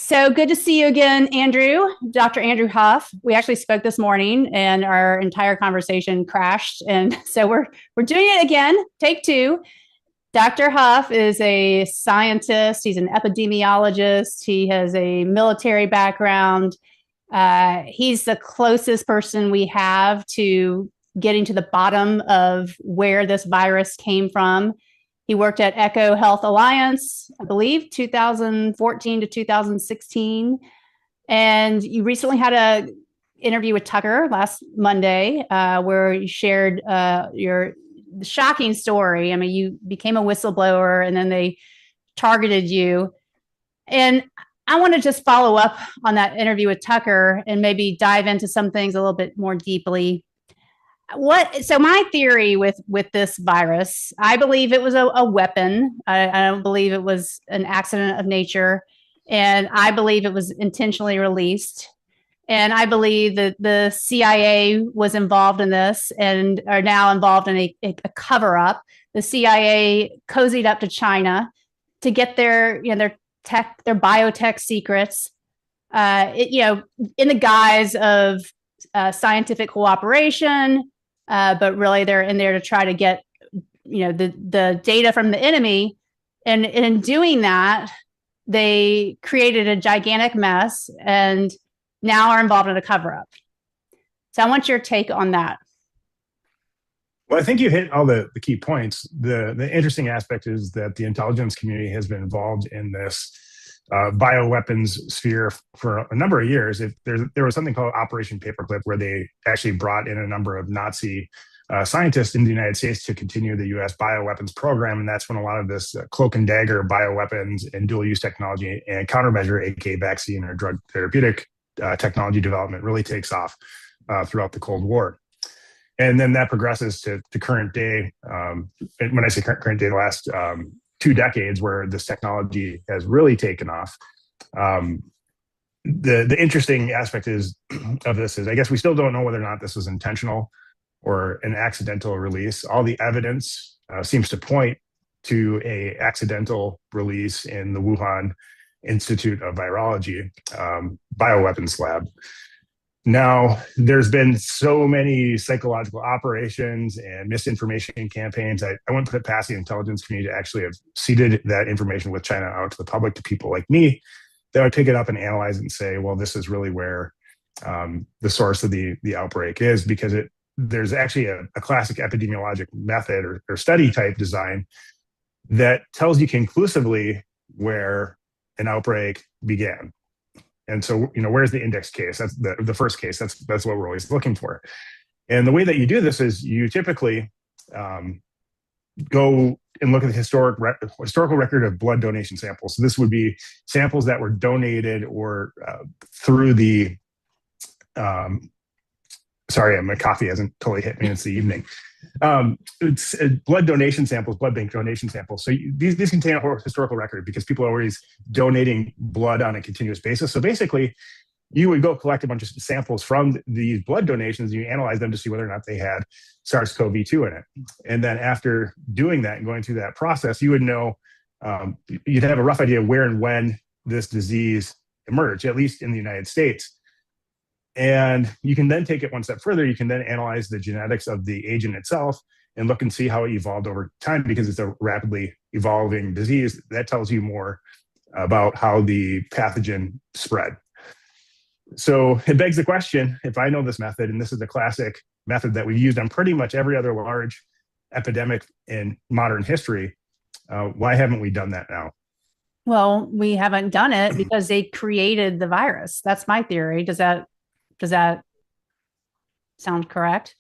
So good to see you again, Andrew, Dr. Andrew Huff. We actually spoke this morning and our entire conversation crashed. And so we're doing it again, take two. Dr. Huff is a scientist, he's an epidemiologist, he has a military background. He's the closest person we have to getting to the bottom of where this virus came from. He worked at Echo Health Alliance, I believe, 2014 to 2016. And you recently had a interview with Tucker last Monday, where you shared your shocking story. I mean, you became a whistleblower, and then they targeted you. And I want to just follow up on that interview with Tucker and maybe dive into some things a little bit more deeply. So my theory with this virus, I believe it was a weapon. I don't believe it was an accident of nature, and I believe it was intentionally released. And I believe that the CIA was involved in this and are now involved in a cover up. The CIA cozied up to China to get their biotech secrets, in the guise of scientific cooperation. But really, they're in there to try to get, the data from the enemy, and in doing that, they created a gigantic mess and now are involved in a cover up. So I want your take on that. Well, I think you hit all the key points. The interesting aspect is that the intelligence community has been involved in this bioweapons sphere for a number of years. There was something called Operation Paperclip, where they actually brought in a number of Nazi scientists in the United States to continue the U.S. bioweapons program. And that's when a lot of this cloak and dagger bioweapons and dual use technology and countermeasure, aka vaccine or drug therapeutic technology development, really takes off throughout the Cold War. And then that progresses to current day. When I say current day, the last 2 decades, where this technology has really taken off. The interesting aspect of this is, I guess we still don't know whether or not this was intentional or an accidental release. All the evidence seems to point to a accidental release in the Wuhan Institute of Virology bioweapons lab. Now, there's been so many psychological operations and misinformation campaigns. I wouldn't put it past the intelligence community to actually have seeded that information with China out to the public, to people like me that would pick it up and analyze it and say, well, this is really where the source of the outbreak is, because there's actually a classic epidemiologic method or study type design that tells you conclusively where an outbreak began. And so, where's the index case? That's the first case. That's what we're always looking for. And the way that you do this is you typically go and look at the historical record of blood donation samples. So this would be samples that were donated or through the sorry, my coffee hasn't totally hit me. It's the evening. It's blood donation samples, blood bank donation samples. So these contain a historical record, because people are always donating blood on a continuous basis. So basically, you would go collect a bunch of samples from these blood donations, and you analyze them to see whether or not they had SARS-CoV-2 in it. And then after doing that and going through that process, you would know, you'd have a rough idea where and when this disease emerged, at least in the United States. And you can then take it one step further. You can then analyze the genetics of the agent itself and look and see how it evolved over time, because it's a rapidly evolving disease. That tells you more about how the pathogen spread. So it begs the question, if I know this method, and this is a classic method that we've used on pretty much every other large epidemic in modern history, why haven't we done that now? Well, we haven't done it because they created the virus. That's my theory. Does that sound correct?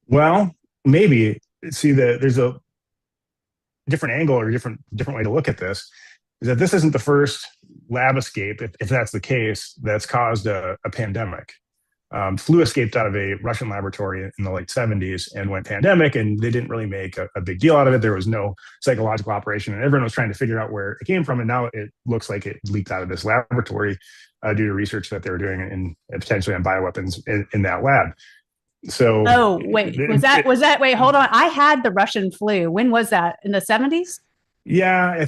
Well, maybe. See, there's a different angle or different way to look at this. Is that this isn't the first lab escape, if that's the case, that's caused a pandemic. Flu escaped out of a Russian laboratory in the late 70s and went pandemic, and they didn't really make a big deal out of it. There was no psychological operation, and everyone was trying to figure out where it came from. And now it looks like it leaked out of this laboratory due to research that they were doing in potentially on bioweapons in that lab. So, wait, was that? Wait, hold on. I had the Russian flu. When was that? In the 70s? Yeah,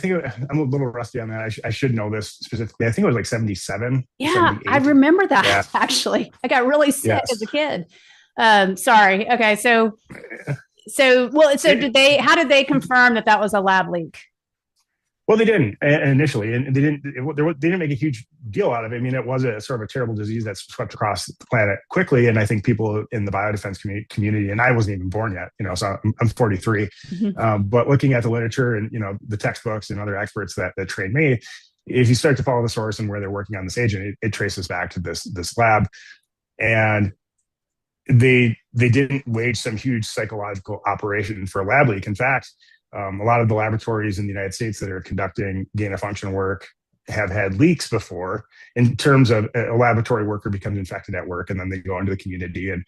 I'm a little rusty on that. I should know this specifically. I think it was like 77 or Yeah, I 78. remember Yeah. that actually. I got really sick as Yes. a kid. Sorry. Okay, so It, did they? How did they confirm that that was a lab leak? well, they didn't initially, and they didn't make a huge deal out of it. I mean, it was a sort of a terrible disease that swept across the planet quickly, and I think people in the biodefense community, and I wasn't even born yet, so I'm 43, Mhm. but looking at the literature and the textbooks and other experts that trained me, if you start to follow the source and where they're working on this agent, it traces back to this lab, and they didn't wage some huge psychological operation for a lab leak. In fact, a lot of the laboratories in the United States that are conducting gain of function work have had leaks before, in terms of a laboratory worker becomes infected at work and then they go into the community, and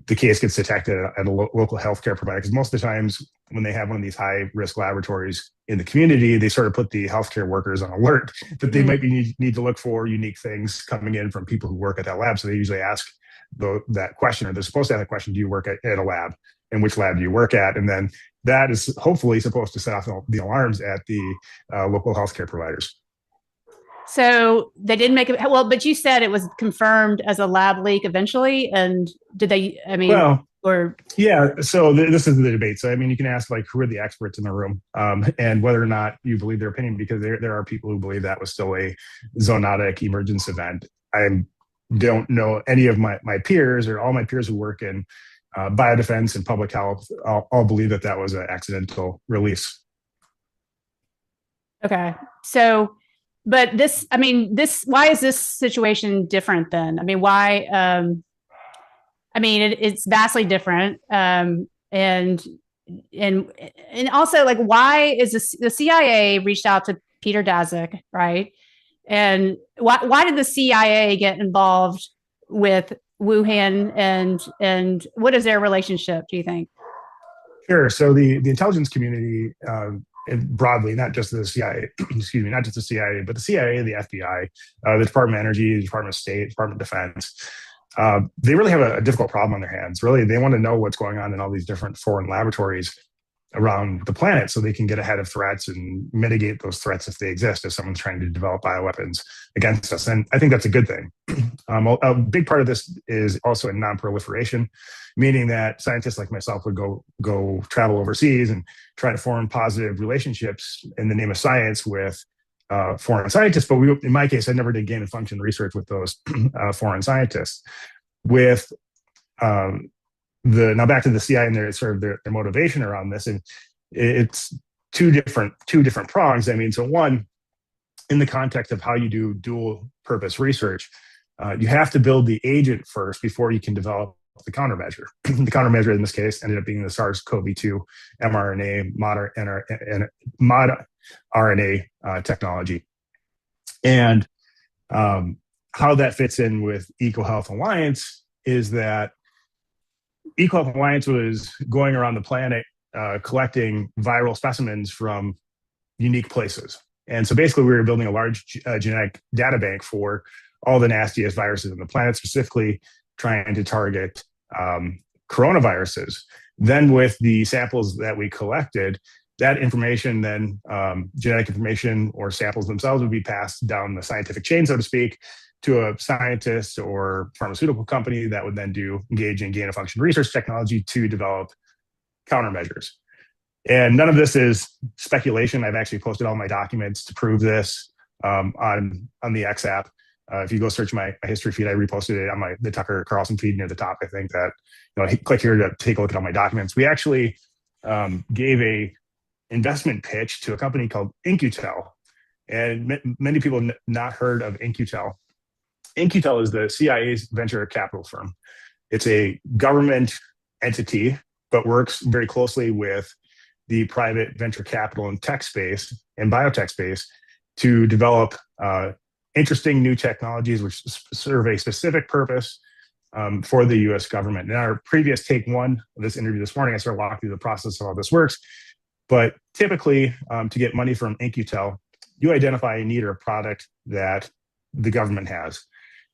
the case gets detected at a local healthcare provider. Because most of the times when they have one of these high risk laboratories in the community, they sort of put the healthcare workers on alert that they might need to look for unique things coming in from people who work at that lab. So they usually ask that question, or they're supposed to have that question: do you work at a lab, and which lab do you work at? And then that is hopefully supposed to set off the alarms at the local healthcare providers. So they didn't make it well, but you said it was confirmed as a lab leak eventually. And did they? I mean, Well, or yeah. So this is the debate. So I mean, you can ask like who are the experts in the room, and whether or not you believe their opinion, because there are people who believe that was still a zoonotic emergence event. I don't know any of my peers, or all my peers who work in biodefense and public health, all believe that that was an accidental release. okay. So, but this, I mean, why is this situation different then? I mean, why? I mean, it's vastly different. And and also, like, why is the CIA reached out to Peter Daszak, right? And why did the CIA get involved with Wuhan, and what is their relationship, do you think? Sure. So the intelligence community, broadly, not just the CIA, excuse me, not just the CIA, but the CIA, the FBI, the Department of Energy, the Department of State, Department of Defense, they really have a difficult problem on their hands. Really, they want to know what's going on in all these different foreign laboratories around the planet so they can get ahead of threats and mitigate those threats if they exist, if someone's trying to develop bioweapons against us. And I think that's a good thing. A big part of this is also in non-proliferation, meaning that scientists like myself would go travel overseas and try to form positive relationships in the name of science with foreign scientists. But in my case, I never did gain of function research with those foreign scientists. With now back to the CIA and their motivation around this, and it's two different prongs. I mean, so one, in the context of how you do dual purpose research, you have to build the agent first before you can develop the countermeasure. The countermeasure in this case ended up being the SARS-CoV-2 mRNA mod RNA technology, and how that fits in with EcoHealth Alliance is that EcoHealth Alliance was going around the planet collecting viral specimens from unique places. And so basically, we were building a large genetic data bank for all the nastiest viruses on the planet, specifically trying to target coronaviruses. Then, with the samples that we collected, that information, then genetic information or samples themselves, would be passed down the scientific chain, so to speak, to a scientist or pharmaceutical company that would then engage in gain of function research technology to develop countermeasures. And none of this is speculation. I've actually posted all my documents to prove this on the X app. If you go search my history feed, I reposted it on the Tucker Carlson feed near the top. I think that click here to take a look at all my documents. We actually gave a investment pitch to a company called In-Q-Tel, and many people have not heard of In-Q-Tel. In-Q-Tel is the CIA's venture capital firm. It's a government entity, but works very closely with the private venture capital and tech space and biotech space to develop interesting new technologies which serve a specific purpose for the US government. In our previous take one of this interview this morning, I started walking through the process of how this works. But typically, to get money from In-Q-Tel, you identify a need or a product that the government has.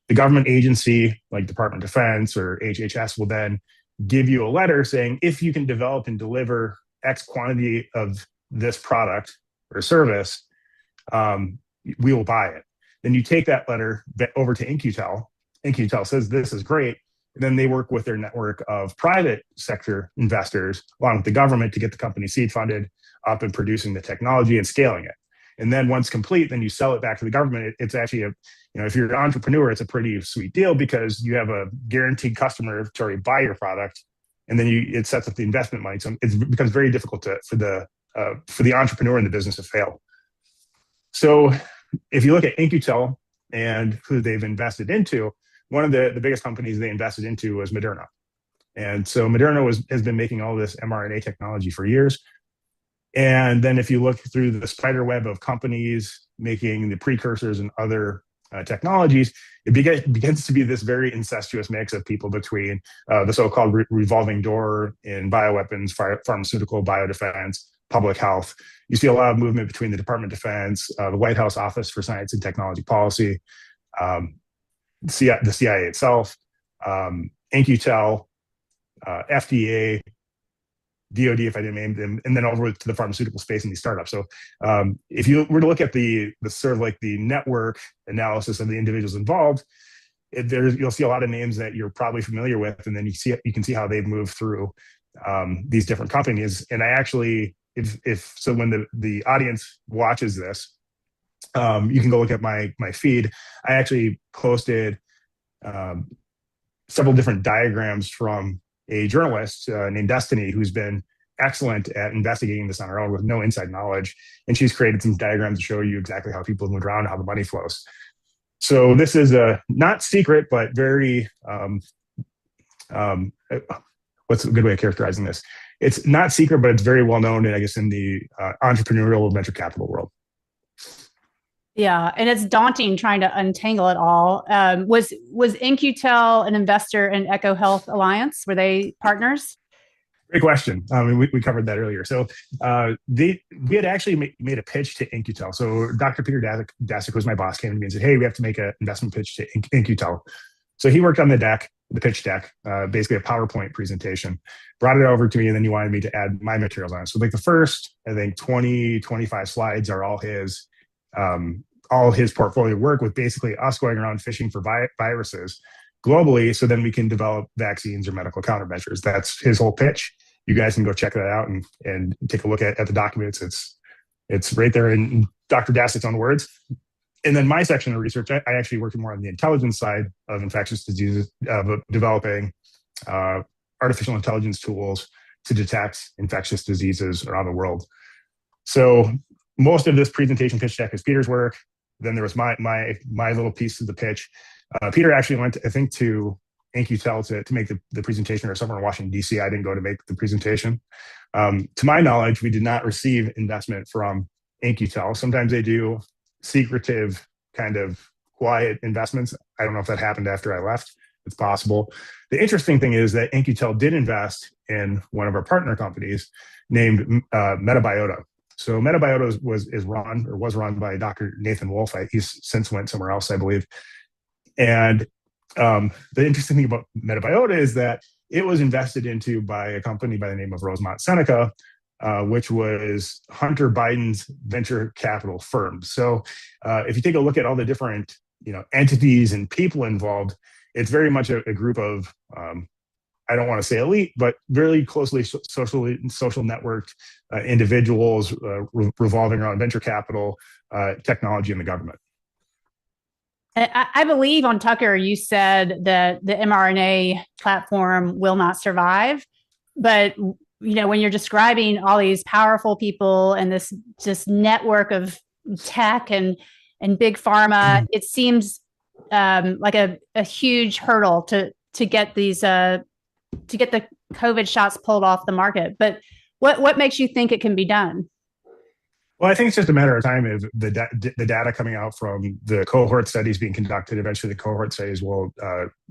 The government agency, like Department of Defense or HHS, will then give you a letter saying, if you can develop and deliver X quantity of this product or service, we will buy it. Then you take that letter over to In-Q-Tel. In-Q-Tel says this is great. And then they work with their network of private sector investors along with the government to get the company seed funded up and producing the technology and scaling it. And then once complete, then you sell it back to the government. It's actually if you're an entrepreneur, it's a pretty sweet deal because you have a guaranteed customer to already buy your product, and then it sets up the investment money. So it becomes very difficult for the entrepreneur in the business to fail. So if you look at In-Q-Tel and who they've invested into, one of the biggest companies they invested into was Moderna. And so Moderna has been making all this mRNA technology for years. And then if you look through the spider web of companies making the precursors and other technologies, it begins to be this very incestuous mix of people between the so-called revolving door in bioweapons, pharmaceutical, biodefense, public health. You see a lot of movement between the Department of Defense, the White House Office for Science and Technology Policy, the CIA itself, In-Q-Tel, FDA, DoD, if I didn't name them, and then over to the pharmaceutical space and these startups. So if you were to look at the sort of like the network analysis of the individuals involved, you'll see a lot of names that you're probably familiar with, and then you can see how they've moved through these different companies. And I actually, if when the audience watches this, you can go look at my feed. I actually posted several different diagrams from a journalist named Destiny, who's been excellent at investigating this on her own with no inside knowledge. And she's created some diagrams to show you exactly how people move around, how the money flows. So this is not secret, but very, what's a good way of characterizing this? It's not secret, but it's very well known, I guess, in the entrepreneurial venture capital world. Yeah, and it's daunting trying to untangle it all. Was In-Q-Tel an investor in Echo Health Alliance? Were they partners? Great question. We covered that earlier. So we had actually made a pitch to In-Q-Tel. So Dr. Peter Daszak, who's my boss, came to me and said, "Hey, we have to make an investment pitch to In-Q-Tel." So he worked on the pitch deck, basically a PowerPoint presentation, brought it over to me, and then he wanted me to add my materials on it. So like the first, I think 20, 25 slides are all his portfolio work, with basically us going around fishing for viruses globally, so then we can develop vaccines or medical countermeasures. That's his whole pitch. You guys can go check that out and take a look at the documents. It's right there in Dr. Dasak's own words. And then my section of research, I actually work more on the intelligence side of infectious diseases, developing artificial intelligence tools to detect infectious diseases around the world. So most of this presentation pitch deck is Peter's work. Then there was my little piece of the pitch. Peter actually went, I think, to In-Q-Tel to make the presentation, or somewhere in Washington, D.C. I didn't go to make the presentation. To my knowledge, we did not receive investment from In-Q-Tel. Sometimes they do secretive, kind of quiet investments. I don't know if that happened after I left. It's possible. The interesting thing is that In-Q-Tel did invest in one of our partner companies named Metabiota. So Metabiota was run by Dr. Nathan Wolf. He's since went somewhere else, I believe. And the interesting thing about Metabiota is that it was invested into by a company by the name of Rosemont Seneca, which was Hunter Biden's venture capital firm. So if you take a look at all the different entities and people involved, it's very much a group of I don't want to say elite, but very closely social networked individuals revolving around venture capital, technology, and the government. I believe on Tucker, you said that the mRNA platform will not survive. But when you're describing all these powerful people and this just network of tech and big pharma, it seems like a huge hurdle to get these to get the COVID shots pulled off the market. But what makes you think it can be done? Well, I think it's just a matter of time if the data coming out from the cohort studies being conducted. Eventually, the cohort studies will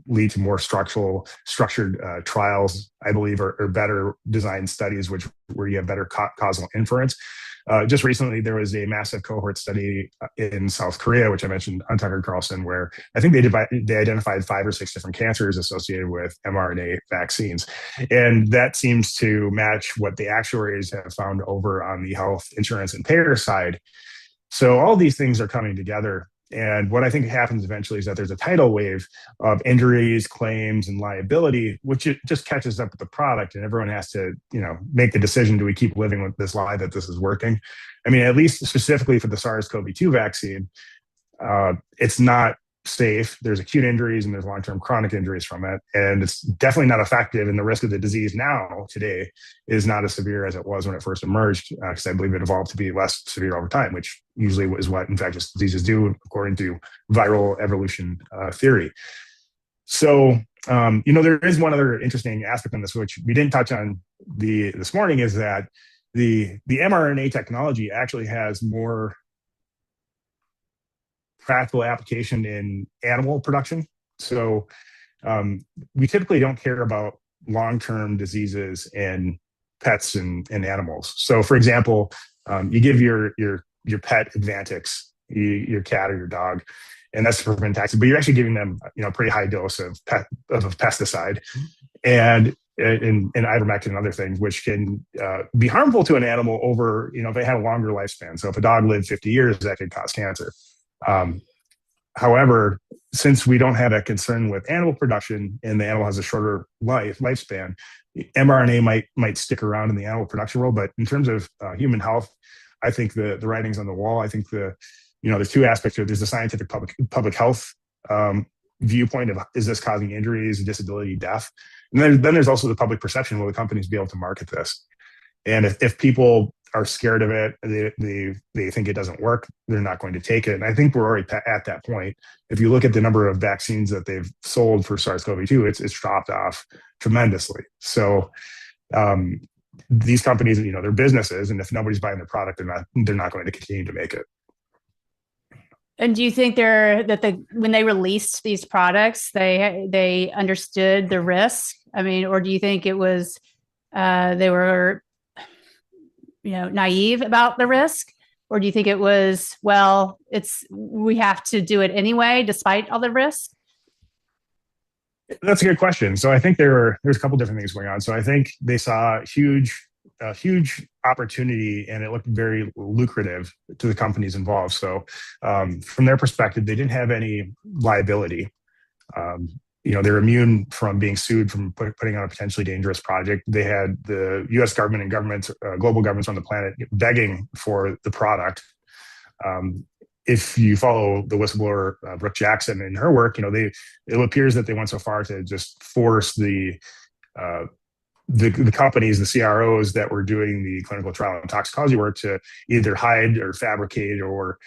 lead to more structured trials, I believe, or better designed studies, where you have better causal inference. Just recently, there was a massive cohort study in South Korea, which I mentioned on Tucker Carlson, where I think they identified 5 or 6 different cancers associated with mRNA vaccines. And that seems to match what the actuaries have found over on the health insurance and payer side. So all these things are coming together. And what I think happens eventually is that there's a tidal wave of injuries, claims, and liability, which it just catches up with the product, and everyone has to, make the decision: do we keep living with this lie that this is working? I mean, at least specifically for the SARS-CoV-2 vaccine, it's not safe. There's acute injuries and there's long-term chronic injuries from it, and it's definitely not effective. And the risk of the disease now today is not as severe as it was when it first emerged, because I believe it evolved to be less severe over time, which usually is what infectious diseases do according to viral evolution theory. So there is one other interesting aspect on this, which we didn't touch on this morning, is that the mRNA technology actually has more practical application in animal production. So we typically don't care about long-term diseases in pets and animals. So, for example, you give your pet Advantix, your cat or your dog, and that's to prevent taxes, but you're actually giving them a pretty high dose of a pesticide and ivermectin and other things, which can be harmful to an animal over, if they had a longer lifespan. So if a dog lived 50 years, that could cause cancer. However, since we don't have that concern with animal production and the animal has a shorter lifespan, mRNA might stick around in the animal production world. But in terms of human health, I think the writing's on the wall. I think there's 2 aspects to it. There's the scientific public health viewpoint of, is this causing injuries, disability, death? And then there's also the public perception. Will the companies be able to market this? And if people are scared of it, they think it doesn't work, they're not going to take it. And I think we're already at that point. If you look at the number of vaccines that they've sold for SARS-CoV-2, it's dropped off tremendously. So these companies, they're businesses, and if nobody's buying their product, they're not going to continue to make it. And do you think when they released these products, they understood the risk? I mean, or do you think it was they were naive about the risk? Or do you think it was, we have to do it anyway, despite all the risk? That's a good question. So I think there's a couple different things going on. So I think they saw a huge opportunity, and it looked very lucrative to the companies involved. So from their perspective, they didn't have any liability. They're immune from being sued from putting on a potentially dangerous project. They had the U.S. government and global governments on the planet begging for the product. If you follow the whistleblower Brooke Jackson and her work, it appears that they went so far to just force the companies, the CROs that were doing the clinical trial and toxicology work, to either hide or fabricate or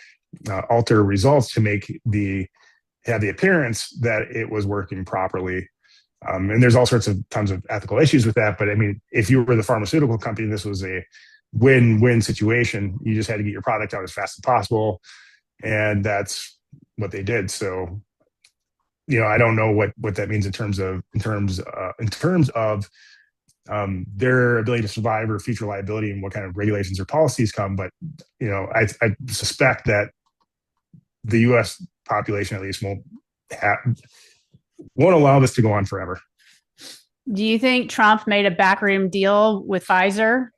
alter results to have the appearance that it was working properly. And there's all sorts of tons of ethical issues with that. But I mean, if you were the pharmaceutical company, this was a win-win situation. You just had to get your product out as fast as possible. And that's what they did. So, I don't know what that means in terms of their ability to survive or future liability and what kind of regulations or policies come. But, I suspect that the U.S. population at least won't allow this to go on forever. Do you think Trump made a backroom deal with Pfizer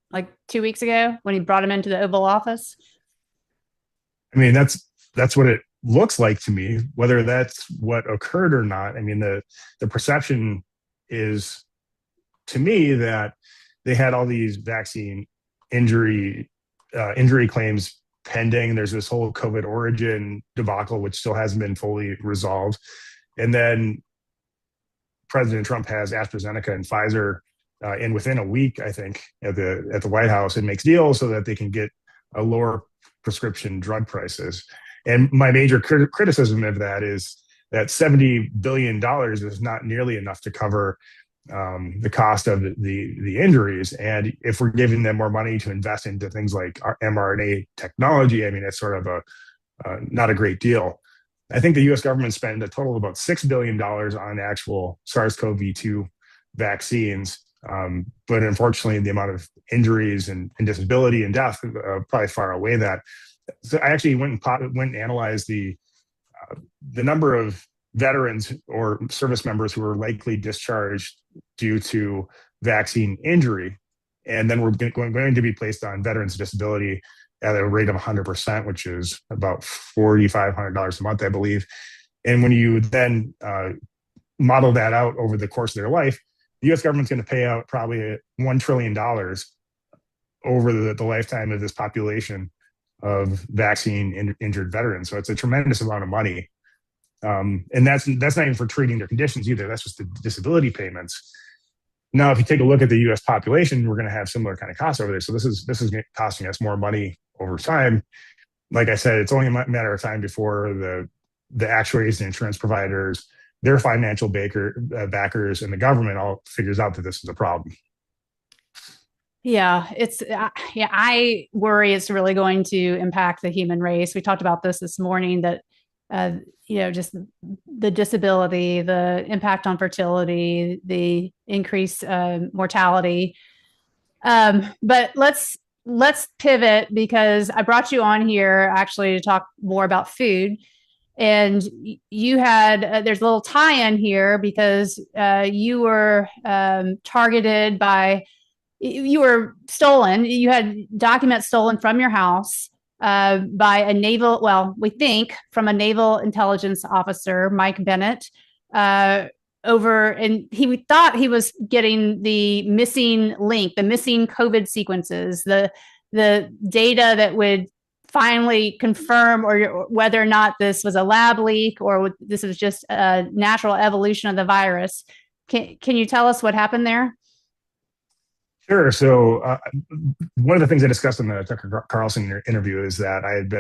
like 2 weeks ago when he brought him into the Oval Office? I mean, that's what it looks like to me. Whether that's what occurred or not, I mean, the perception is, to me, that they had all these vaccine injury claims pending. There's this whole COVID origin debacle, which still hasn't been fully resolved. And then President Trump has AstraZeneca and Pfizer in within a week, I think, at the White House, and makes deals so that they can get a lower prescription drug prices. And my major criticism of that is that $70 billion is not nearly enough to cover the cost of the injuries. And if we're giving them more money to invest into things like our mRNA technology, I mean, it's sort of not a great deal. I think the U.S. government spent a total of about $6 billion on actual SARS-CoV-2 vaccines But unfortunately, the amount of injuries and disability and death probably far outweigh that. So I actually went and analyzed the number of veterans or service members who were likely discharged due to vaccine injury, and then we're going to be placed on veterans disability at a rate of 100%, which is about $4,500 a month, I believe. And when you then model that out over the course of their life, the U.S. government's going to pay out probably $1 trillion over the lifetime of this population of vaccine injured veterans. So it's a tremendous amount of money. And that's not even for treating their conditions either. That's just the disability payments. Now, if you take a look at the U.S. population, we're going to have similar kind of costs over there. So this is costing us more money over time. Like I said, it's only a matter of time before the actuaries and insurance providers, their financial backers, and the government all figures out that this is a problem. Yeah, I worry it's really going to impact the human race. We talked about this morning, that just the disability, the impact on fertility, the increased mortality. But let's pivot, because I brought you on here actually to talk more about food. And you had there's a little tie-in here, because you were targeted by, you were stolen. You had documents stolen from your house by a naval, well, we think from a naval intelligence officer, Mike Bennett, over, and he thought he was getting the missing link, the missing COVID sequences, the data that would finally confirm or whether or not this was a lab leak or this was just a natural evolution of the virus. Can you tell us what happened there? Sure. So one of the things I discussed in the Tucker Carlson interview is that I had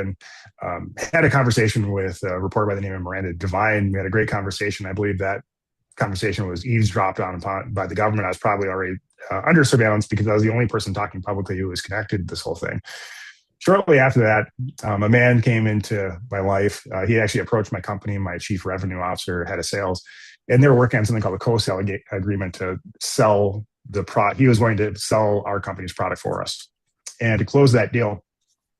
had a conversation with a reporter by the name of Miranda Devine. We had a great conversation. I believe that conversation was eavesdropped upon by the government. I was probably already under surveillance because I was the only person talking publicly who was connected to this whole thing. Shortly after that, a man came into my life. He actually approached my company, my chief revenue officer, head of sales, and they were working on something called a co-sell agreement to sell the product. He was going to sell our company's product for us. And to close that deal,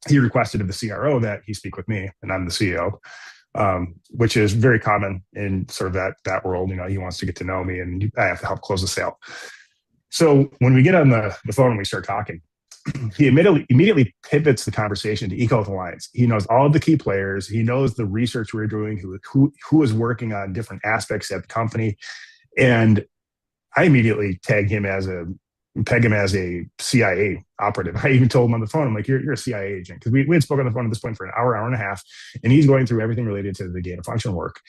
he requested of the CRO that he speak with me, and I'm the CEO, which is very common in sort of that world. He wants to get to know me, and I have to help close the sale. So when we get on the phone and we start talking, he immediately pivots the conversation to eCohealth Alliance. He knows all of the key players. He knows the research we're doing, who is working on different aspects of the company. And I immediately peg him as a CIA operative. I even told him on the phone, I'm like, you're a CIA agent. Because we had spoken on the phone at this point for an hour and a half, and he's going through everything related to the gain of function work.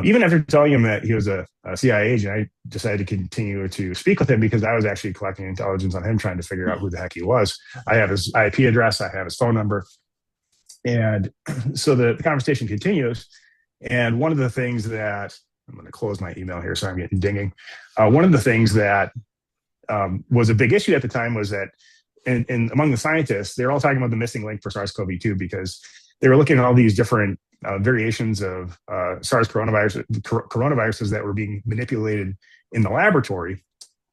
Even after telling him that he was a CIA agent, I decided to continue to speak with him because I was actually collecting intelligence on him, trying to figure out who the heck he was. I have his IP address. I have his phone number. And so the conversation continues. And one of the things that, I'm going to close my email here, so I'm getting dinging. One of the things that was a big issue at the time was that in among the scientists, they're all talking about the missing link for SARS-CoV-2 because they were looking at all these different variations of SARS coronaviruses that were being manipulated in the laboratory.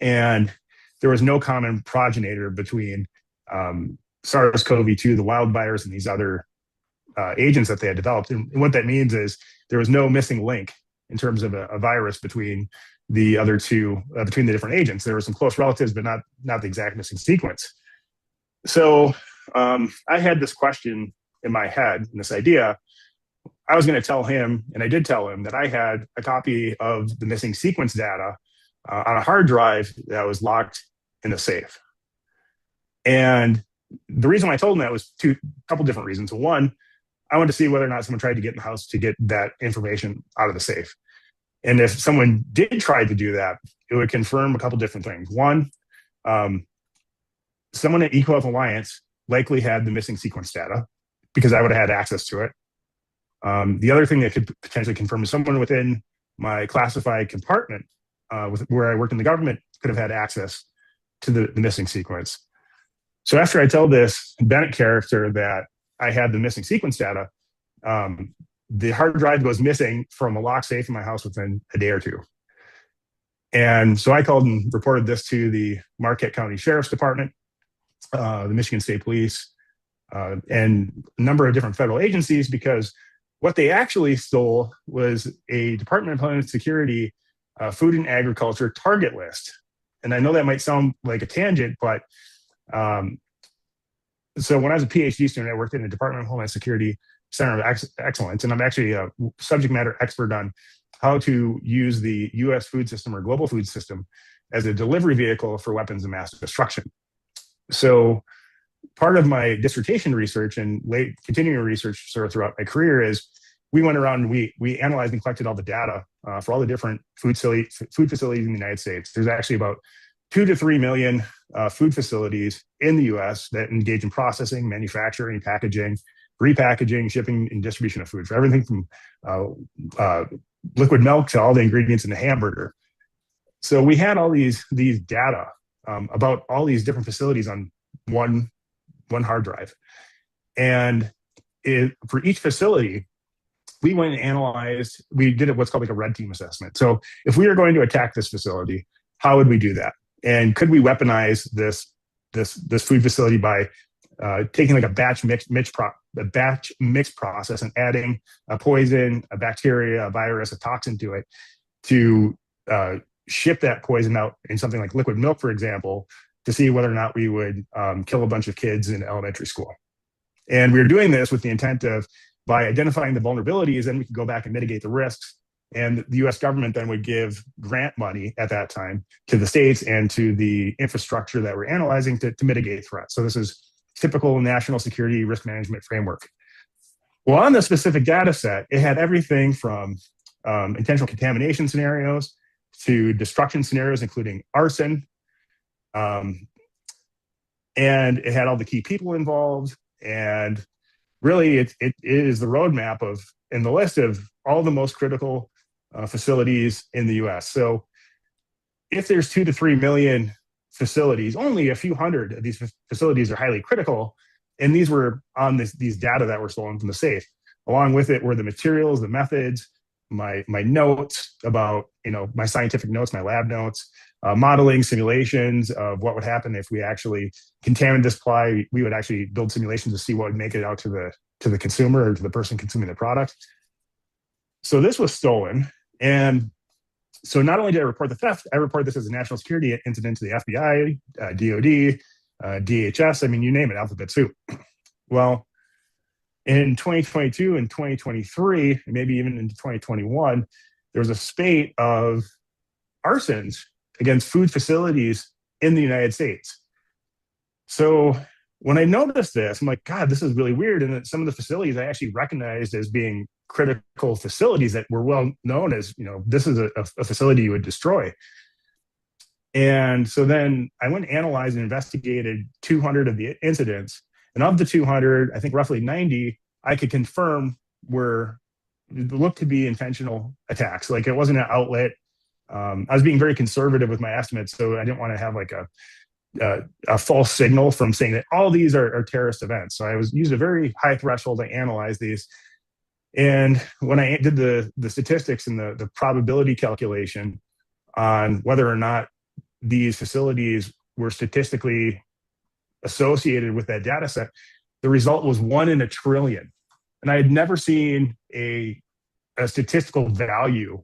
And there was no common progenitor between SARS-CoV-2, the wild virus, and these other agents that they had developed. And what that means is there was no missing link in terms of a virus between the other two, between the different agents. There were some close relatives, but not the exact missing sequence. So I had this question in my head, and this idea. I was going to tell him, and I did tell him, that I had a copy of the missing sequence data on a hard drive that was locked in a safe. And the reason why I told him that was a couple different reasons. One, I wanted to see whether or not someone tried to get in the house to get that information out of the safe. And if someone did try to do that, it would confirm a couple different things. One, someone at eCohealth Alliance likely had the missing sequence data because I would have had access to it. The other thing that could potentially confirm is someone within my classified compartment, where I worked in the government, could have had access to the missing sequence. So after I tell this Bennett character that I had the missing sequence data, the hard drive goes missing from a locked safe in my house within a day or two. And so I called and reported this to the Marquette County Sheriff's Department, the Michigan State Police, and a number of different federal agencies, because what they actually stole was a Department of Homeland Security food and agriculture target list. And I know that might sound like a tangent, but so when I was a PhD student, I worked in the Department of Homeland Security Center of Excellence, and I'm actually a subject matter expert on how to use the U.S. food system or global food system as a delivery vehicle for weapons of mass destruction. So part of my dissertation research and late continuing research sort of throughout my career is we went around and we analyzed and collected all the data for all the different food facilities in the United States. There's actually about 2 to 3 million food facilities in the U.S. that engage in processing, manufacturing, packaging, repackaging, shipping, and distribution of food, for everything from liquid milk to all the ingredients in the hamburger. So we had all these data about all these different facilities on one hard drive. And for each facility, we went and analyzed, we did what's called like a red team assessment. So if we were going to attack this facility, how would we do that? And could we weaponize this food facility by taking like a batch mix process and adding a poison, a bacteria, a virus, a toxin to it to ship that poison out in something like liquid milk, for example, to see whether or not we would kill a bunch of kids in elementary school. And we were doing this with the intent of, by identifying the vulnerabilities, then we could go back and mitigate the risks. And the US government then would give grant money at that time to the states and to the infrastructure that we're analyzing to mitigate threats. So this is typical national security risk management framework. Well, on the specific data set, it had everything from intentional contamination scenarios to destruction scenarios, including arson. And it had all the key people involved. And really, it is the roadmap of, and the list of all the most critical facilities in the US. So if there's 2 to 3 million facilities, only a few hundred of these facilities are highly critical. And these were on these data that were stolen from the safe. Along with it were the materials, the methods, my notes about, my scientific notes, my lab notes, modeling simulations of what would happen if we actually contaminated this supply. We would actually build simulations to see what would make it out to the consumer or to the person consuming the product. So this was stolen. And so not only did I report the theft, I reported this as a national security incident to the FBI, DOD, DHS, I mean, you name it, alphabet soup. Well, in 2022 and 2023, and maybe even into 2021, there was a spate of arsons against food facilities in the United States. So when I noticed this, I'm like, God, this is really weird. And that some of the facilities I actually recognized as being critical facilities that were well known as, this is a facility you would destroy. And so then I went and analyzed and investigated 200 of the incidents. And of the 200, I think roughly 90, I could confirm looked to be intentional attacks. Like, it wasn't an outlet. I was being very conservative with my estimates, so I didn't want to have like a false signal from saying that all these are terrorist events. So I used a very high threshold to analyze these. And when I did the statistics and the probability calculation on whether or not these facilities were statistically associated with that data set, the result was 1 in a trillion. And I had never seen a statistical value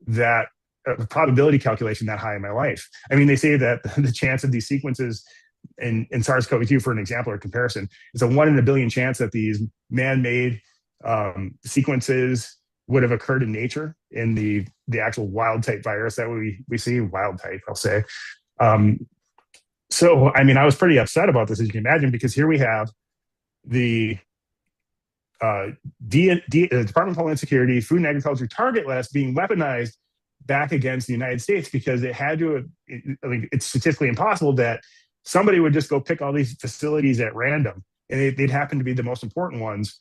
that a probability calculation that high in my life. I mean, they say that the chance of these sequences in SARS-CoV-2, for an example or comparison, it's a 1 in a billion chance that these man-made sequences would have occurred in nature in the actual wild type virus that we see, wild type, I'll say. So, I mean, I was pretty upset about this, as you can imagine, because here we have the Department of Homeland Security Food and Agriculture target list being weaponized back against the United States, because it had to, it's statistically impossible that somebody would just go pick all these facilities at random, and they'd happen to be the most important ones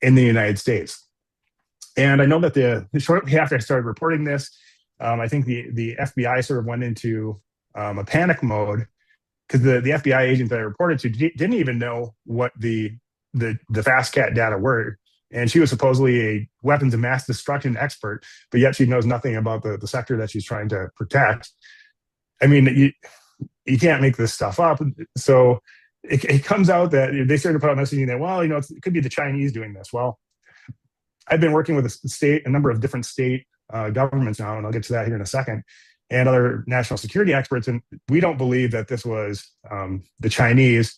in the United States. And I know that shortly after I started reporting this, I think the FBI sort of went into a panic mode, because the FBI agent that I reported to didn't even know what the FastCat data were And she was supposedly a weapons of mass destruction expert, but yet she knows nothing about the sector that she's trying to protect. I mean, you can't make this stuff up. So it comes out that they started to put out messaging that, well, it could be the Chinese doing this. Well, I've been working with a number of different state governments now, and I'll get to that here in a second, and other national security experts, and we don't believe that this was the Chinese.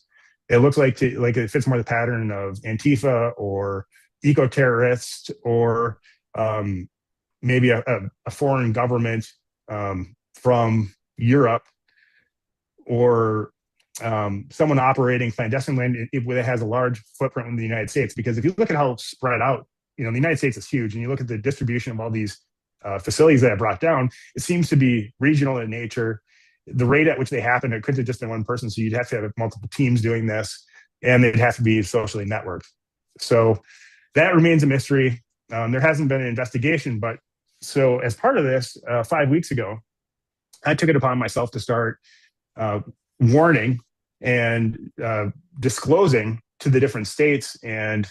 It looks like it fits more the pattern of Antifa or eco-terrorists, or maybe a foreign government from Europe, or someone operating clandestinely that has a large footprint in the United States. Because if you look at how spread out, the United States is huge, and you look at the distribution of all these facilities that I brought down, it seems to be regional in nature. The rate at which they happen, it couldn't have just been one person, so you'd have to have multiple teams doing this, and they'd have to be socially networked. So that remains a mystery. There hasn't been an investigation, but so as part of this, 5 weeks ago, I took it upon myself to start warning and disclosing to the different states and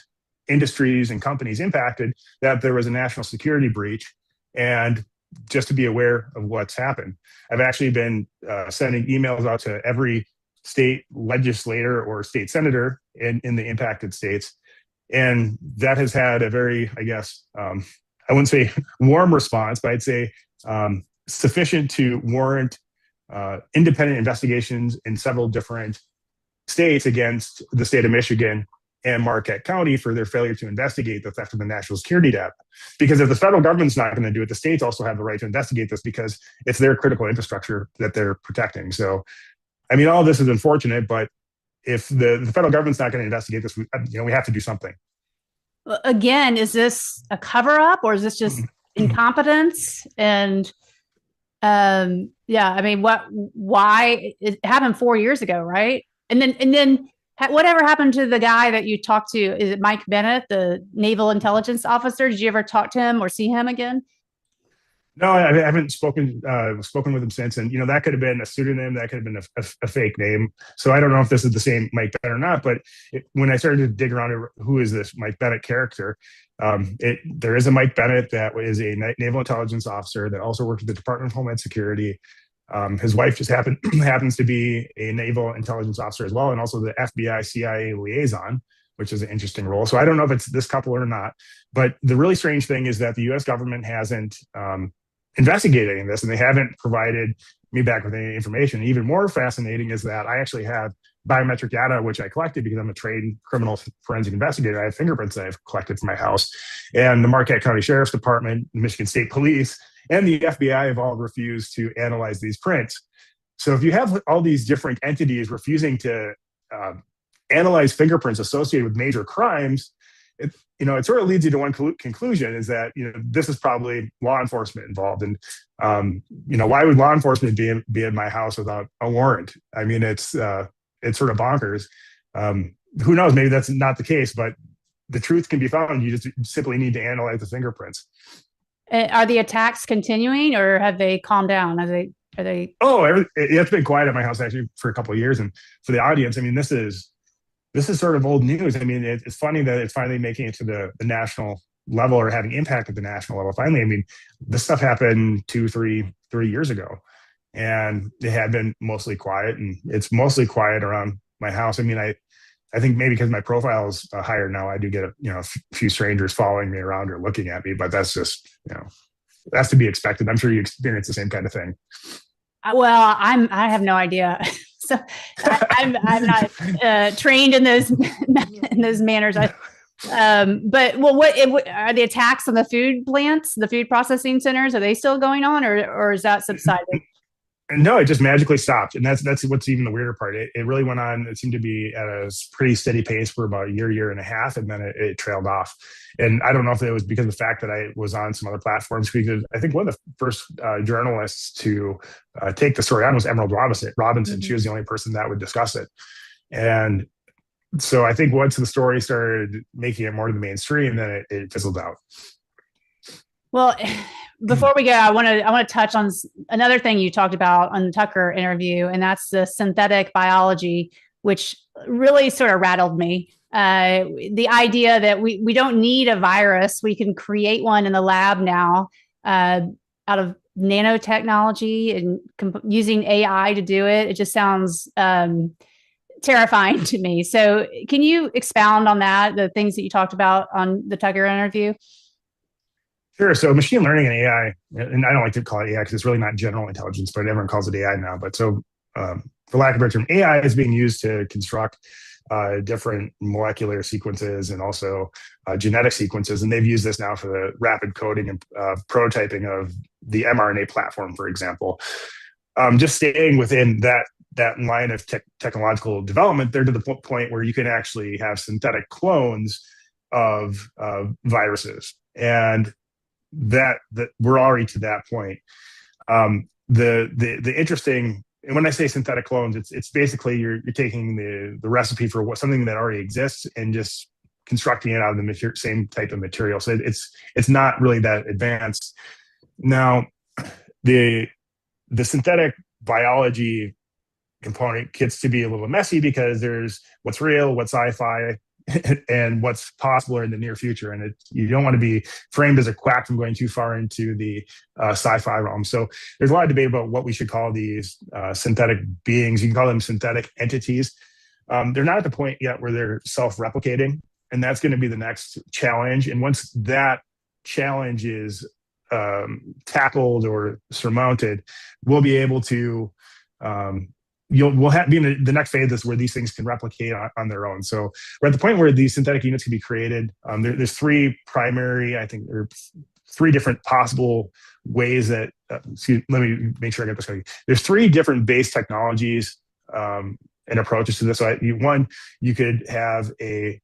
industries and companies impacted that there was a national security breach, and just to be aware of what's happened. I've actually been sending emails out to every state legislator or state senator in the impacted states. And that has had a very, I guess, I wouldn't say warm response, but I'd say sufficient to warrant independent investigations in several different states against the state of Michigan and Marquette County for their failure to investigate the theft of the national security data. Because if the federal government's not going to do it, the states also have the right to investigate this because it's their critical infrastructure that they're protecting. So, I mean, all of this is unfortunate, but if the federal government's not going to investigate this, we have to do something. Again, is this a cover up, or is this just incompetence? And I mean, why it happened 4 years ago, right? And then whatever happened to the guy that you talked to? Is it Mike Bennett, the naval intelligence officer? Did you ever talk to him or see him again? No, I haven't spoken with him since, and that could have been a pseudonym, that could have been a fake name. So I don't know if this is the same Mike Bennett or not. But when I started to dig around, who is this Mike Bennett character? There is a Mike Bennett that is a naval intelligence officer that also worked with the Department of Homeland Security. His wife just happens to be a naval intelligence officer as well, and also the FBI CIA liaison, which is an interesting role. So I don't know if it's this couple or not. But the really strange thing is that the U.S. government hasn't investigating this, and they haven't provided me back with any information. Even more fascinating is that I actually have biometric data, which I collected because I'm a trained criminal forensic investigator. I have fingerprints that I've collected from my house. And the Marquette County Sheriff's Department, the Michigan State Police, and the FBI have all refused to analyze these prints. So if you have all these different entities refusing to analyze fingerprints associated with major crimes, it sort of leads you to one conclusion, is that this is probably law enforcement involved. And why would law enforcement be in my house without a warrant? I mean, it's sort of bonkers. Who knows? Maybe that's not the case, but the truth can be found. You just simply need to analyze the fingerprints. Are the attacks continuing, or have they calmed down? Are they? Oh, it's been quiet at my house actually for a couple of years. And for the audience, I mean, this is sort of old news. I mean, it's funny that it's finally making it to the national level, or having impact at the national level. Finally, I mean, this stuff happened 3 years ago, and it had been mostly quiet, and it's mostly quiet around my house. I mean, I think maybe because my profile is higher now, I do get a few strangers following me around or looking at me, but that's just that's to be expected. I'm sure you experience the same kind of thing. Well, I have no idea. So I'm not trained in those manners. But what are the attacks on the food plants, the food processing centers? Are they still going on, or is that subsided? No, it just magically stopped. And that's what's even the weirder part. It really went on. It seemed to be at a pretty steady pace for about a year and a half, and then it trailed off. And I don't know if it was because of the fact that I was on some other platforms, because I think one of the first journalists to take the story on was Emerald Robinson. Mm-hmm. She was the only person that would discuss it. And so I think once the story started making it more to the mainstream, then it fizzled out. Well, before we go, I want to touch on another thing you talked about on the Tucker interview, and that's the synthetic biology, which really sort of rattled me. The idea that we don't need a virus, we can create one in the lab now out of nanotechnology and using AI to do it. It just sounds terrifying to me. So, can you expound on that, the things that you talked about on the Tucker interview? Sure. So machine learning and AI, and I don't like to call it AI because it's really not general intelligence, but everyone calls it AI now. But so, for lack of a better term, AI is being used to construct different molecular sequences and also genetic sequences. And they've used this now for the rapid coding and prototyping of the mRNA platform, for example. Just staying within that line of technological development, they're to the point where you can actually have synthetic clones of viruses. And that we're already to that point. The interesting, and when I say synthetic clones, it's basically you're taking the recipe for something that already exists and just constructing it out of the same type of material. So it's not really that advanced. Now, the synthetic biology component gets to be a little messy because there's what's real, what's sci-fi, and what's possible in the near future. And you don't want to be framed as a quack from going too far into the sci-fi realm. So there's a lot of debate about what we should call these synthetic beings. You can call them synthetic entities. They're not at the point yet where they're self-replicating, and that's going to be the next challenge. And once that challenge is tackled or surmounted, we'll be able to we'll be in the next phase is where these things can replicate on their own. So we're at the point where these synthetic units can be created. There's three primary, I think, or three different possible ways that. Let me make sure I get this right. There's three different base technologies and approaches to this. So one, you could have a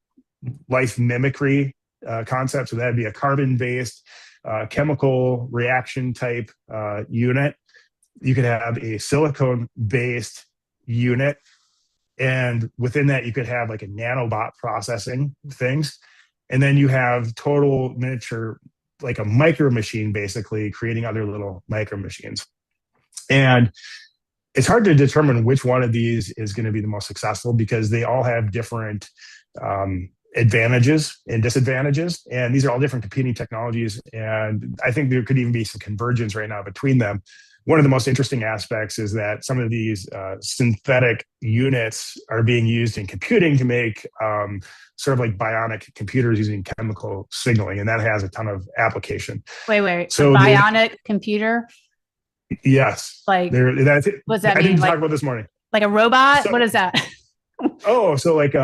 life mimicry concept. So that'd be a carbon-based chemical reaction type unit. You could have a silicone-based unit, and within that you could have like a nanobot processing things, and then you have total miniature, like a micro machine, basically creating other little micro machines. And it's hard to determine which one of these is going to be the most successful because they all have different advantages and disadvantages, and these are all different competing technologies, and I think there could even be some convergence right now between them. One of the most interesting aspects is that some of these synthetic units are being used in computing to make sort of like bionic computers using chemical signaling, and that has a ton of application. Wait. So a bionic computer? Yes. Like, what's that mean? I didn't talk about this morning. Like a robot? What is that? So like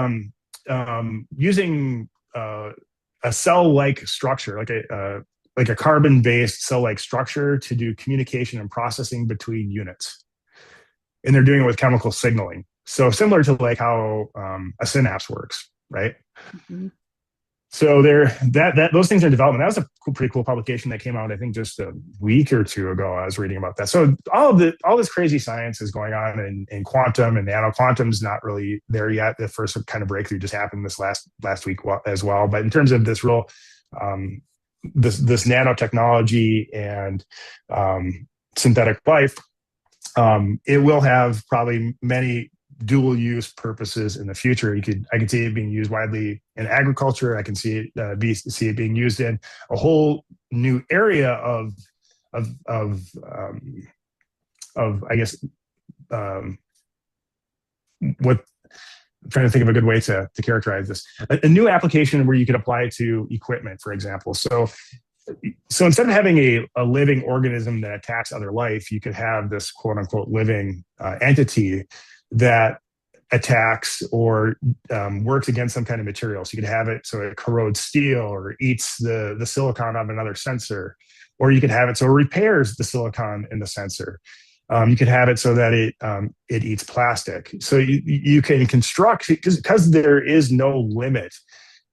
using a cell-like structure, like a carbon-based cell-like structure to do communication and processing between units. And they're doing it with chemical signaling. So similar to like how a synapse works, right? Mm-hmm. So those things are in development. That was a pretty cool publication that came out, I think, just a week or two ago. I was reading about that. So all this crazy science is going on in quantum and nano. Quantum's not really there yet. The first kind of breakthrough just happened this last week as well. But in terms of this real this nanotechnology and synthetic life, it will have probably many dual use purposes in the future. I can see it being used widely in agriculture. I can see it being used in a whole new area of I guess what I'm trying to think of a good way to characterize this. A new application where you could apply it to equipment, for example. So instead of having a living organism that attacks other life, you could have this quote unquote living entity that attacks or works against some kind of material. So you could have it so it corrodes steel or eats the silicon of another sensor, or you could have it so it repairs the silicon in the sensor. You could have it so that it eats plastic. So you can construct, because there is no limit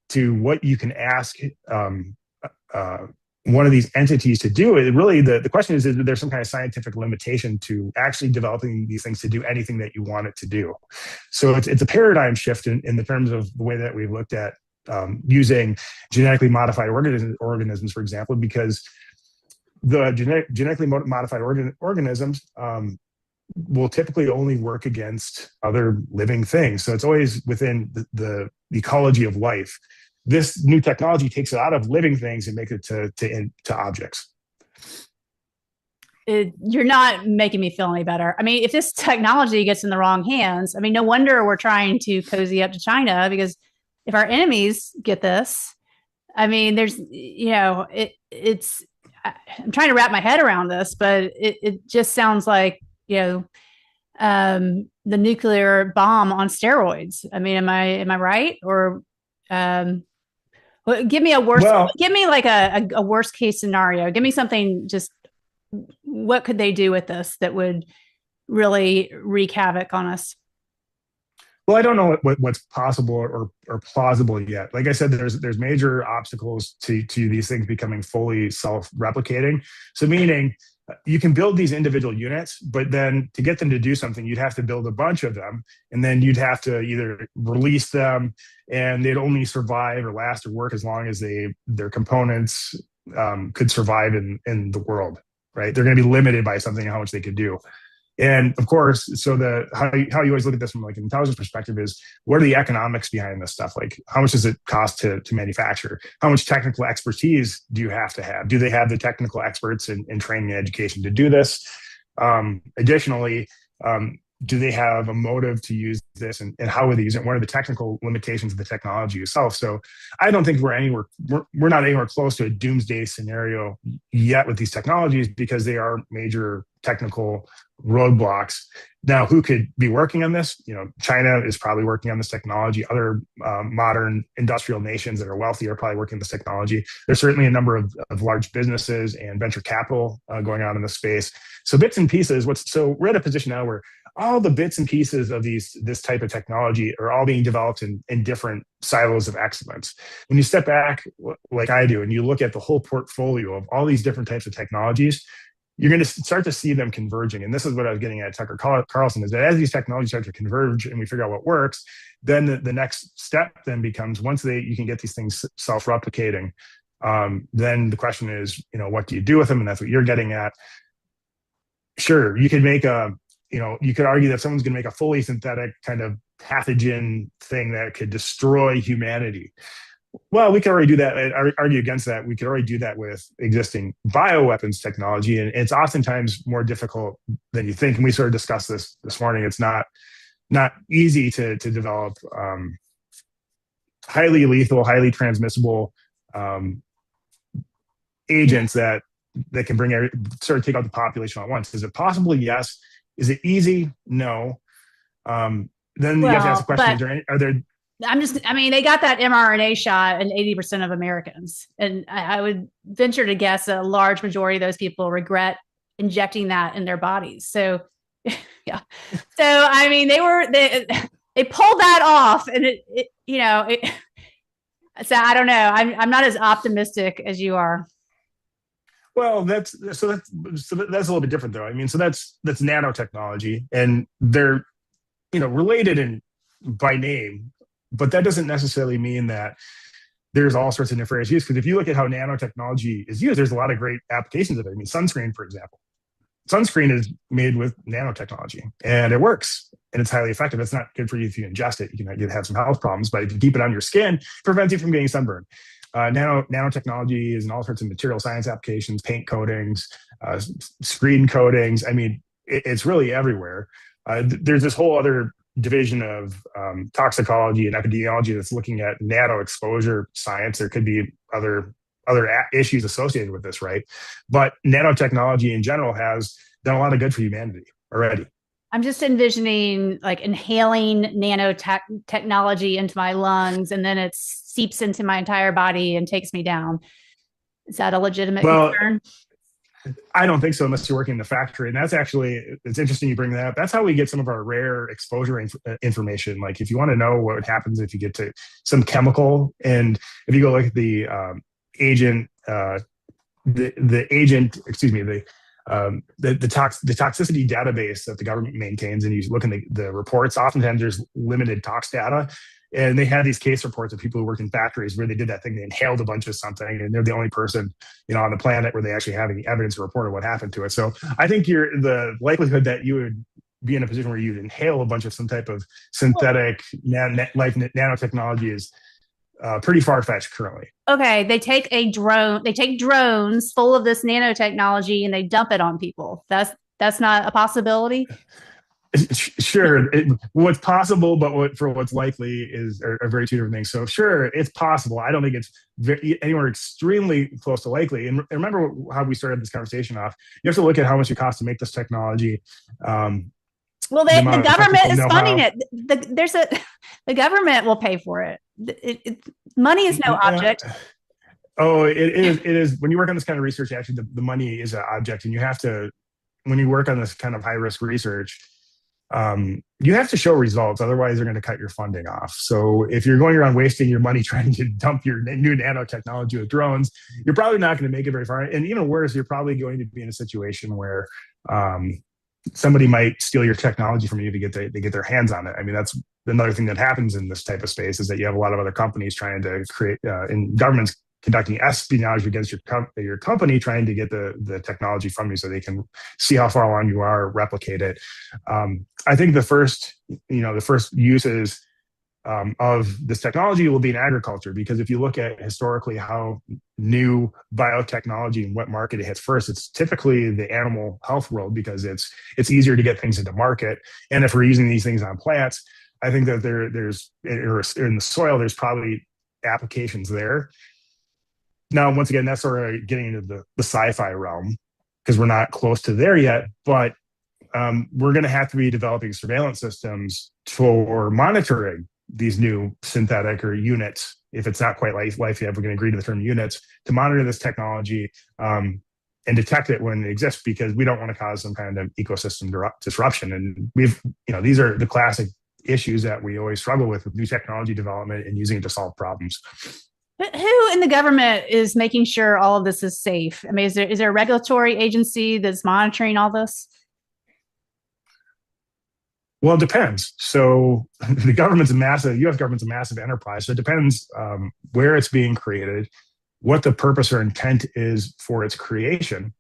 to what you can ask one of these entities to do. It really, the question is there some kind of scientific limitation to actually developing these things to do anything that you want it to do? So it's a paradigm shift in the terms of the way that we've looked at using genetically modified organisms, for example, because the genetically modified organisms will typically only work against other living things. So it's always within the ecology of life. This new technology takes it out of living things and makes it to objects. You're not making me feel any better. I mean, if this technology gets in the wrong hands, I mean, no wonder we're trying to cozy up to China, because if our enemies get this, I mean, there's, it's, I'm trying to wrap my head around this, but it just sounds like, the nuclear bomb on steroids. I mean, am I right? Or, give me a worst, Well, give me like a worst case scenario. Give me something, just what could they do with this that would really wreak havoc on us? well, I don't know what's possible or plausible yet. Like I said, there's major obstacles to these things becoming fully self-replicating. So meaning you can build these individual units, but then to get them to do something, you'd have to build a bunch of them, and then you'd have to either release them, and they'd only survive or last or work as long as their components could survive in the world. Right? They're going to be limited by something how much they could do. And of course, so how you always look at this from like an intelligence perspective is, what are the economics behind this stuff? Like, how much does it cost to manufacture? How much technical expertise do you have to have? Do they have the technical experts in training and education to do this? Additionally, do they have a motive to use this, and how would they use it? What are the technical limitations of the technology itself? So I don't think we're not anywhere close to a doomsday scenario yet with these technologies, because they are major technical roadblocks. Now, who could be working on this? China is probably working on this technology. Other modern industrial nations that are wealthy are probably working on this technology. There's certainly a number of large businesses and venture capital going on in the space. So bits and pieces. So we're at a position now where all the bits and pieces of this type of technology are all being developed in different silos of excellence. When you step back, like I do, and you look at the whole portfolio of all these different types of technologies, you're going to start to see them converging. And this is what I was getting at Tucker Carlson, is that as these technologies start to converge and we figure out what works, then the next step then becomes, once you can get these things self-replicating, then the question is, what do you do with them? And that's what you're getting at. Sure, you could make you could argue that someone's going to make a fully synthetic kind of pathogen thing that could destroy humanity. Well, we could already do that. I argue against that. We could already do that with existing bioweapons technology, and it's oftentimes more difficult than you think. And we sort of discussed this morning. It's not easy to develop highly lethal, highly transmissible agents that can sort of take out the population at once. Is it possible? Yes. Is it easy? No. Then you have to ask the question: are there? I mean, they got that mRNA shot in 80% of Americans. And I would venture to guess a large majority of those people regret injecting that in their bodies. So, yeah. So, I mean, they pulled that off, and so I don't know. I'm not as optimistic as you are. Well, that's a little bit different, though. I mean, so that's nanotechnology, and they're related by name, but that doesn't necessarily mean that there's all sorts of nefarious use. Because if you look at how nanotechnology is used, there's a lot of great applications of it. I mean, sunscreen, for example. Sunscreen is made with nanotechnology, and it works, and it's highly effective. It's not good for you if you ingest it. You can have some health problems, but if you keep it on your skin, it prevents you from getting sunburned. Nanotechnology is in all sorts of material science applications, paint coatings, screen coatings. I mean, it's really everywhere. There's this whole other division of toxicology and epidemiology that's looking at nano exposure science. There could be other issues associated with this, right? But nanotechnology in general has done a lot of good for humanity already. I'm just envisioning like inhaling nanotechnology into my lungs, and then it seeps into my entire body and takes me down. Is that a legitimate concern? I don't think so, unless you're working in the factory. And that's actually, it's interesting you bring that up. That's how we get some of our rare exposure information. Like if you want to know what happens if you get to some chemical, and if you go look at the agent, the toxicity database that the government maintains, and you look in the reports, oftentimes there's limited tox data. And they had these case reports of people who work in factories where they did that thing. They inhaled a bunch of something, and they're the only person, on the planet where they actually have any evidence or report of what happened to it. So I think the likelihood that you would be in a position where you inhale a bunch of some type of Well, synthetic life nanotechnology is pretty far fetched currently. okay, they take drones full of this nanotechnology and they dump it on people. That's not a possibility. Sure, what's possible, but for what's likely are very two different things. So sure, it's possible. I don't think it's anywhere extremely close to likely. And remember how we started this conversation off. You have to look at how much it costs to make this technology. Um, Well, the the amount of government technical is funding know-how. it. The government will pay for it. Money is no object. Oh, it is. It is. When you work on this kind of research, actually, the money is an object, and you have to. When you work on this kind of high risk research, you have to show results. Otherwise, they're going to cut your funding off. So if you're going around wasting your money trying to dump your new nanotechnology with drones, you're probably not going to make it very far. And even worse, you're probably going to be in a situation where somebody might steal your technology from you to get their hands on it. I mean, that's another thing that happens in this type of space is that you have a lot of other companies trying to create, and governments conducting espionage against your company, trying to get the technology from you so they can see how far along you are, replicate it. I think the first uses of this technology will be in agriculture, because if you look at historically how new biotechnology and what market it hits first, it's typically the animal health world, because it's easier to get things into market. And if we're using these things on plants, I think that there's in the soil, there's probably applications there. Now, once again, that's sort of getting into the sci-fi realm because we're not close to there yet, but we're going to have to be developing surveillance systems for monitoring these new synthetic or units. If it's not quite life yet, we're going to agree to the term units to monitor this technology and detect it when it exists, because we don't want to cause some kind of ecosystem disruption. And these are the classic issues that we always struggle with new technology development and using it to solve problems. Who in the government is making sure all of this is safe? I mean, is there a regulatory agency that's monitoring all this? Well, it depends. So the government's a massive, U.S. government's a massive enterprise. So it depends where it's being created, what the purpose or intent is for its creation.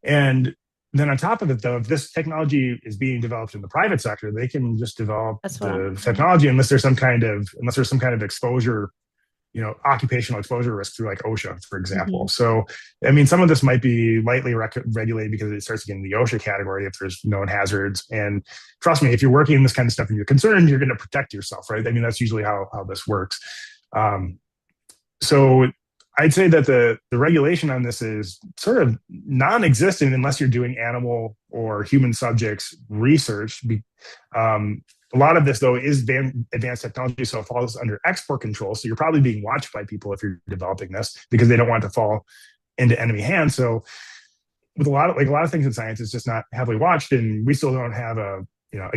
And then on top of it, though, if this technology is being developed in the private sector, they can just develop the technology unless there's some kind of exposure, occupational exposure risk through like OSHA, for example. Mm-hmm. So, I mean, some of this might be lightly regulated because it starts to get in the OSHA category if there's known hazards. And trust me, if you're working in this kind of stuff and you're concerned, you're going to protect yourself, right? I mean, that's usually how this works. So I'd say that the regulation on this is sort of non-existent unless you're doing animal or human subjects research. A lot of this, though, is advanced technology, so it falls under export control. So you're probably being watched by people if you're developing this because they don't want to fall into enemy hands. So with a lot of things in science, it's just not heavily watched, and we still don't have a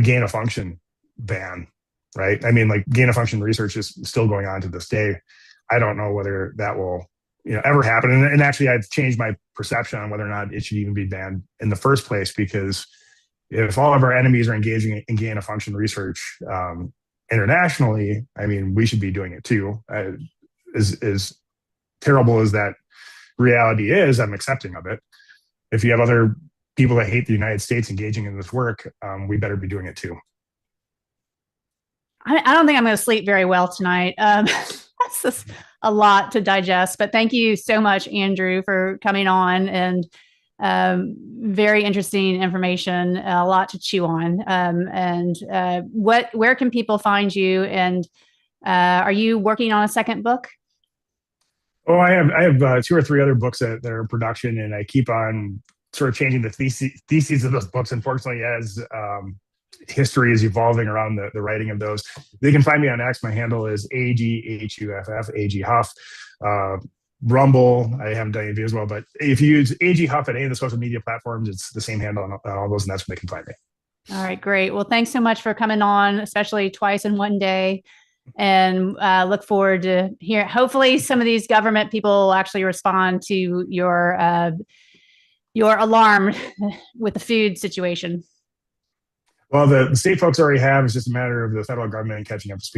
gain of function ban, right? I mean, like gain of function research is still going on to this day. I don't know whether that will ever happen. And actually, I've changed my perception on whether or not it should even be banned in the first place, because if all of our enemies are engaging in gain of function research internationally, I mean, we should be doing it too. As terrible as that reality is, I'm accepting of it. If you have other people that hate the United States engaging in this work, we better be doing it too. I don't think I'm going to sleep very well tonight. That's just a lot to digest. But thank you so much, Andrew, for coming on, and very interesting information, a lot to chew on. Where can people find you? And are you working on a second book? Oh, I have 2 or 3 other books that are in production, and I keep on sort of changing the theses of those books, unfortunately, as history is evolving around the writing of those. They can find me on X. My handle is AGHUFF, AG Huff. Rumble, I haven't done anything as well, but if you use AG Huff at any of the social media platforms, it's the same handle on all those, and that's where they can find me. All right, great. Well, thanks so much for coming on, especially twice in one day, and look forward to hear. Hopefully, some of these government people will actually respond to your alarm with the food situation. Well, the state folks already have. It's just a matter of the federal government catching up to speed.